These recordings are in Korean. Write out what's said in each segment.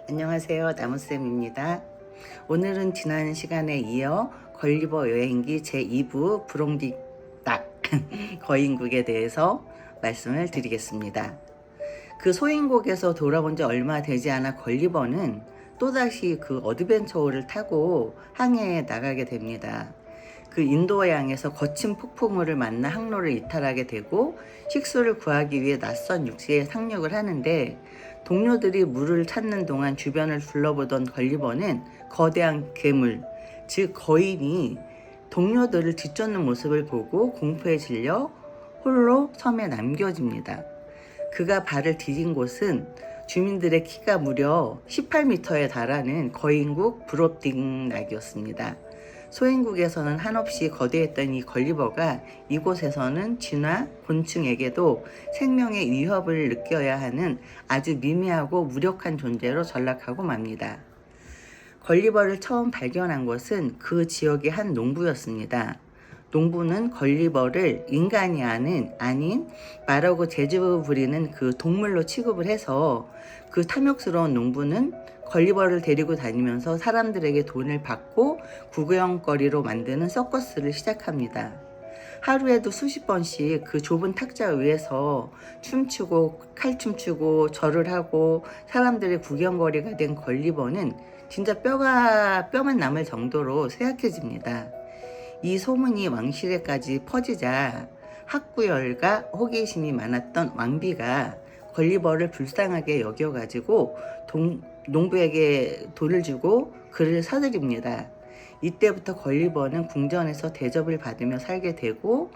안녕하세요. 나무쌤입니다. 오늘은 지난 시간에 이어 걸리버 여행기 제2부 브롱딕닭 거인국에 대해서 말씀을 드리겠습니다. 그 소인국에서 돌아온 지 얼마 되지 않아 걸리버는 또다시 그 어드벤처호를 타고 항해에 나가게 됩니다. 그 인도양에서 거친 폭풍우를 만나 항로를 이탈하게 되고 식수를 구하기 위해 낯선 육지에 상륙을 하는데, 동료들이 물을 찾는 동안 주변을 둘러보던 걸리버는 거대한 괴물, 즉 거인이 동료들을 뒤쫓는 모습을 보고 공포에 질려 홀로 섬에 남겨집니다. 그가 발을 디딘 곳은 주민들의 키가 무려 18m에 달하는 거인국 브롭딩락이었습니다. 소인국에서는 한없이 거대했던 이 걸리버가 이곳에서는 진화, 곤충에게도 생명의 위협을 느껴야 하는 아주 미미하고 무력한 존재로 전락하고 맙니다. 걸리버를 처음 발견한 것은 그 지역의 한 농부였습니다. 농부는 걸리버를 인간이 아닌 말하고 재주 부리는 그 동물로 취급을 해서, 그 탐욕스러운 농부는 걸리버를 데리고 다니면서 사람들에게 돈을 받고 구경거리로 만드는 서커스를 시작합니다. 하루에도 수십 번씩 그 좁은 탁자 위에서 춤추고 칼춤추고 절을 하고 사람들의 구경거리가 된 걸리버는 진짜 뼈만 남을 정도로 쇠약해집니다. 이 소문이 왕실에까지 퍼지자 학구열과 호기심이 많았던 왕비가 걸리버를 불쌍하게 여겨가지고 농부에게 돈을 주고 그를 사들입니다. 이때부터 걸리버는 궁전에서 대접을 받으며 살게 되고,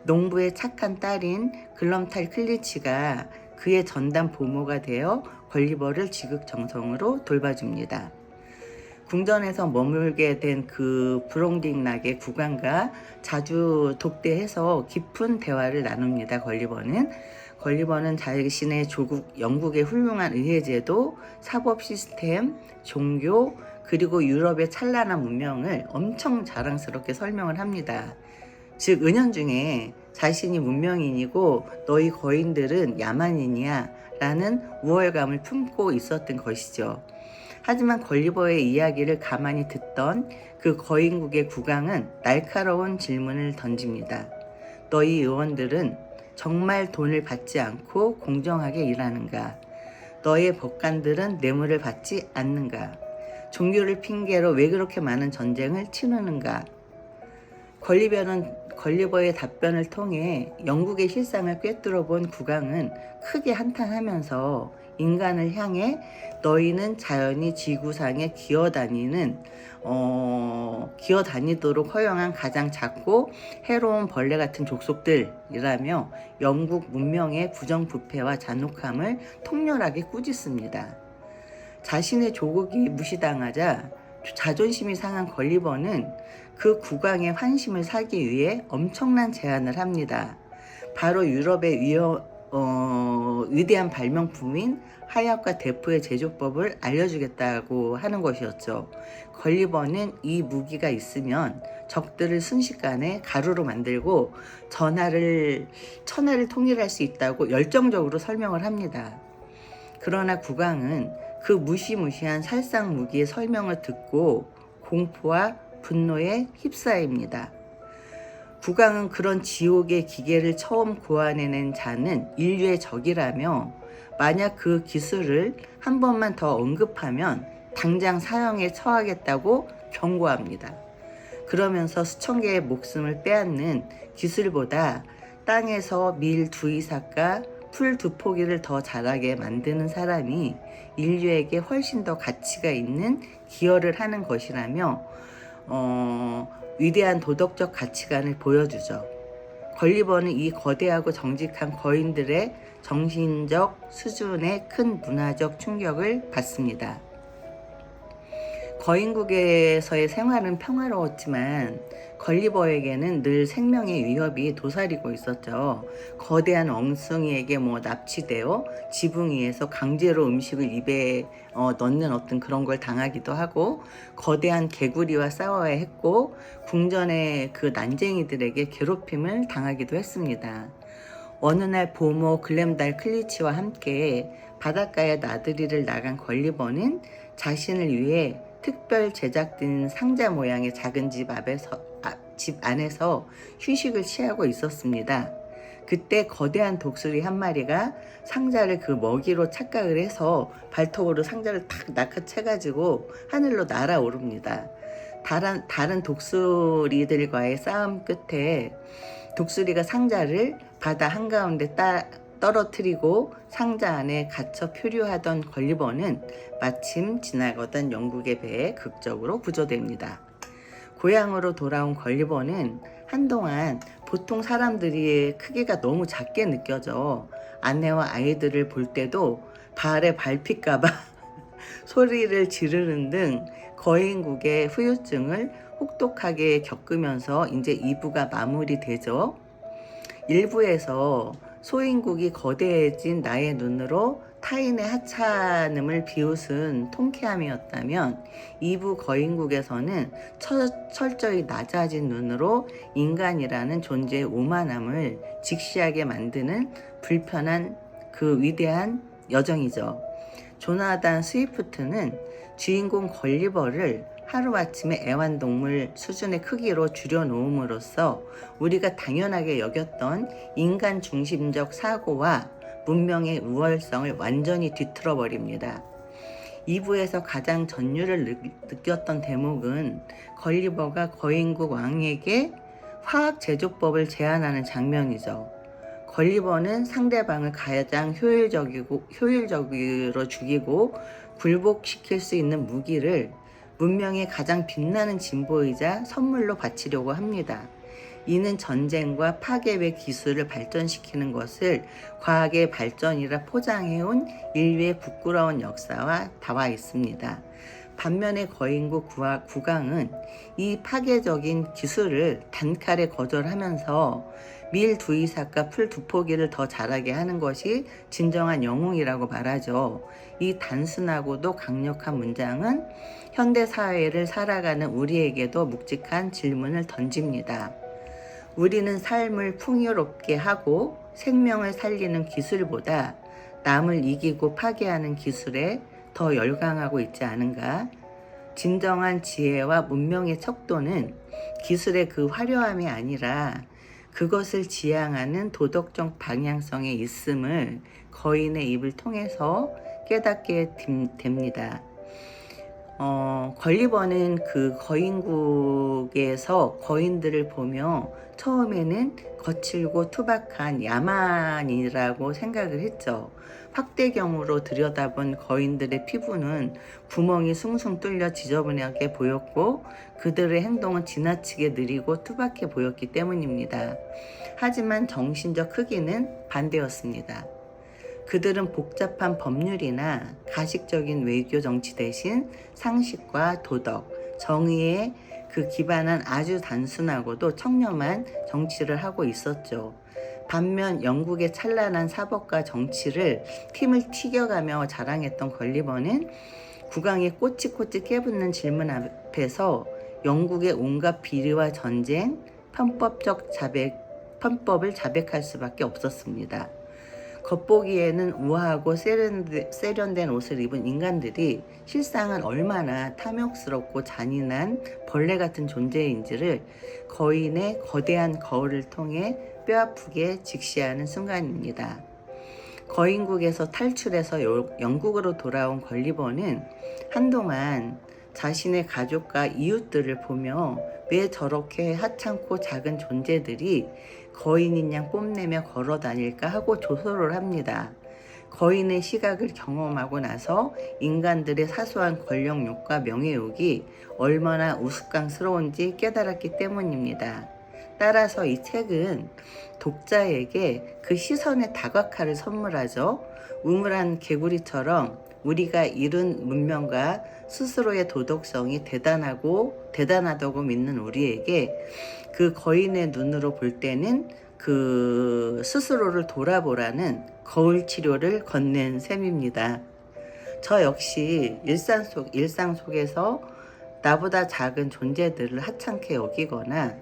농부의 착한 딸인 글럼탈 클리치가 그의 전담 보모가 되어 걸리버를 지극정성으로 돌봐줍니다. 궁전에서 머물게 된 그 브롱딕락의 국왕과 자주 독대해서 깊은 대화를 나눕니다. 걸리버는 자신의 조국 영국의 훌륭한 의회제도, 사법 시스템, 종교, 그리고 유럽의 찬란한 문명을 엄청 자랑스럽게 설명을 합니다. 즉 은연중에 자신이 문명인이고 너희 거인들은 야만인이야 라는 우월감을 품고 있었던 것이죠. 하지만 걸리버의 이야기를 가만히 듣던 그 거인국의 국왕은 날카로운 질문을 던집니다. 너희 의원들은 정말 돈을 받지 않고 공정하게 일하는가? 너의 법관들은 뇌물을 받지 않는가? 종교를 핑계로 왜 그렇게 많은 전쟁을 치르는가? 걸리버의 답변을 통해 영국의 실상을 꿰뚫어본 국왕은 크게 한탄하면서 인간을 향해 너희는 자연이 지구상에 기어다니도록 허용한 가장 작고 해로운 벌레 같은 족속들이라며 영국 문명의 부정부패와 잔혹함을 통렬하게 꾸짖습니다. 자신의 조국이 무시당하자 자존심이 상한 걸리버는 그 국왕의 환심을 사기 위해 엄청난 제안을 합니다. 바로 유럽의 위대한 발명품인 하약과 대포의 제조법을 알려주겠다고 하는 것이었죠. 걸리버는 이 무기가 있으면 적들을 순식간에 가루로 만들고 천하를 통일할 수 있다고 열정적으로 설명을 합니다. 그러나 국왕은 그 무시무시한 살상 무기의 설명을 듣고 공포와 분노에 휩싸입니다. 국왕은 그런 지옥의 기계를 처음 고안해낸 자는 인류의 적이라며, 만약 그 기술을 한 번만 더 언급하면 당장 사형에 처하겠다고 경고합니다. 그러면서 수천 개의 목숨을 빼앗는 기술보다 땅에서 밀 2이삭과 풀 2포기를 더 자라게 만드는 사람이 인류에게 훨씬 더 가치가 있는 기여를 하는 것이라며 위대한 도덕적 가치관을 보여주죠. 걸리버는 이 거대하고 정직한 거인들의 정신적 수준에 큰 문화적 충격을 받습니다. 거인국에서의 생활은 평화로웠지만 걸리버에게는 늘 생명의 위협이 도사리고 있었죠. 거대한 원숭이에게 납치되어 지붕 위에서 강제로 음식을 입에 넣는 어떤 그런 걸 당하기도 하고, 거대한 개구리와 싸워야 했고, 궁전의 그 난쟁이들에게 괴롭힘을 당하기도 했습니다. 어느 날 보모 글램달 클리치와 함께 바닷가에 나들이를 나간 걸리버는 자신을 위해 특별 제작된 상자 모양의 작은 집 안에서 휴식을 취하고 있었습니다. 그때 거대한 독수리 한 마리가 상자를 그 먹이로 착각을 해서 발톱으로 상자를 탁 낚아채가지고 하늘로 날아오릅니다. 다른 독수리들과의 싸움 끝에 독수리가 상자를 바다 한가운데 떨어뜨리고 상자 안에 갇혀 표류하던 걸리버는 마침 지나가던 영국의 배에 극적으로 구조됩니다. 고향으로 돌아온 걸리버는 한동안 보통 사람들이 크기가 너무 작게 느껴져 아내와 아이들을 볼 때도 발에 밟힐까봐 소리를 지르는 등 거인국의 후유증을 혹독하게 겪으면서 이제 2부가 마무리되죠. 1부에서 소인국이 거대해진 나의 눈으로 타인의 하찮음을 비웃은 통쾌함이었다면 2부 거인국에서는 철저히 낮아진 눈으로 인간이라는 존재의 오만함을 직시하게 만드는 불편한 그 위대한 여정이죠. 조나단 스위프트는 주인공 걸리버를 하루아침에 애완동물 수준의 크기로 줄여놓음으로써 우리가 당연하게 여겼던 인간 중심적 사고와 문명의 우월성을 완전히 뒤틀어버립니다. 2부에서 가장 전율을 느꼈던 대목은 걸리버가 거인국 왕에게 화학 제조법을 제안하는 장면이죠. 걸리버는 상대방을 가장 효율적으로 죽이고 굴복시킬 수 있는 무기를 문명의 가장 빛나는 진보이자 선물로 바치려고 합니다. 이는 전쟁과 파괴의 기술을 발전시키는 것을 과학의 발전이라 포장해온 인류의 부끄러운 역사와 닿아 있습니다. 반면에 거인국 국왕은 이 파괴적인 기술을 단칼에 거절하면서 밀 두 이삭과 풀 두 포기를 더 자라게 하는 것이 진정한 영웅이라고 말하죠. 이 단순하고도 강력한 문장은 현대 사회를 살아가는 우리에게도 묵직한 질문을 던집니다. 우리는 삶을 풍요롭게 하고 생명을 살리는 기술보다 남을 이기고 파괴하는 기술에 더 열광하고 있지 않은가? 진정한 지혜와 문명의 척도는 기술의 그 화려함이 아니라 그것을 지향하는 도덕적 방향성에 있음을 거인의 입을 통해서 깨닫게 됩니다. 걸리버는 그 거인국에서 거인들을 보며 처음에는 거칠고 투박한 야만이라고 생각을 했죠. 확대경으로 들여다본 거인들의 피부는 구멍이 숭숭 뚫려 지저분하게 보였고 그들의 행동은 지나치게 느리고 투박해 보였기 때문입니다. 하지만 정신적 크기는 반대였습니다. 그들은 복잡한 법률이나 가식적인 외교 정치 대신 상식과 도덕, 정의에 기반한 아주 단순하고도 청렴한 정치를 하고 있었죠. 반면 영국의 찬란한 사법과 정치를 팀을 튀겨가며 자랑했던 걸리버는 국왕의 꼬치꼬치 깨붙는 질문 앞에서 영국의 온갖 비리와 전쟁, 편법을 자백할 수밖에 없었습니다. 겉보기에는 우아하고 세련된 옷을 입은 인간들이 실상은 얼마나 탐욕스럽고 잔인한 벌레 같은 존재인지를 거인의 거대한 거울을 통해 뼈아프게 직시하는 순간입니다. 거인국에서 탈출해서 영국으로 돌아온 걸리버는 한동안 자신의 가족과 이웃들을 보며 왜 저렇게 하찮고 작은 존재들이 거인인 양 뽐내며 걸어 다닐까 하고 조소를 합니다. 거인의 시각을 경험하고 나서 인간들의 사소한 권력욕과 명예욕이 얼마나 우스꽝스러운지 깨달았기 때문입니다. 따라서 이 책은 독자에게 그 시선의 다각화를 선물하죠. 우물한 개구리처럼 우리가 이룬 문명과 스스로의 도덕성이 대단하다고 믿는 우리에게 그 거인의 눈으로 볼 때는 그 스스로를 돌아보라는 거울 치료를 건넨 셈입니다. 저 역시 일상 속에서 나보다 작은 존재들을 하찮게 여기거나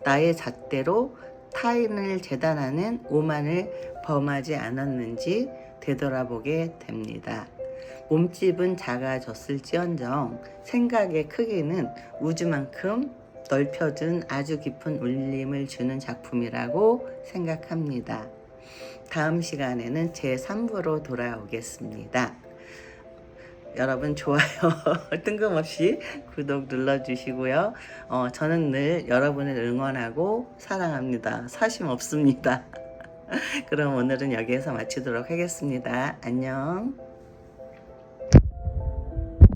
나의 잣대로 타인을 재단하는 오만을 범하지 않았는지 되돌아보게 됩니다. 몸집은 작아졌을지언정 생각의 크기는 우주만큼 넓혀준 아주 깊은 울림을 주는 작품이라고 생각합니다. 다음 시간에는 제3부로 돌아오겠습니다. 여러분 좋아요 뜬금없이 구독 눌러주시고요. 저는 늘 여러분을 응원하고 사랑합니다. 사심 없습니다. 그럼 오늘은 여기에서 마치도록 하겠습니다. 안녕.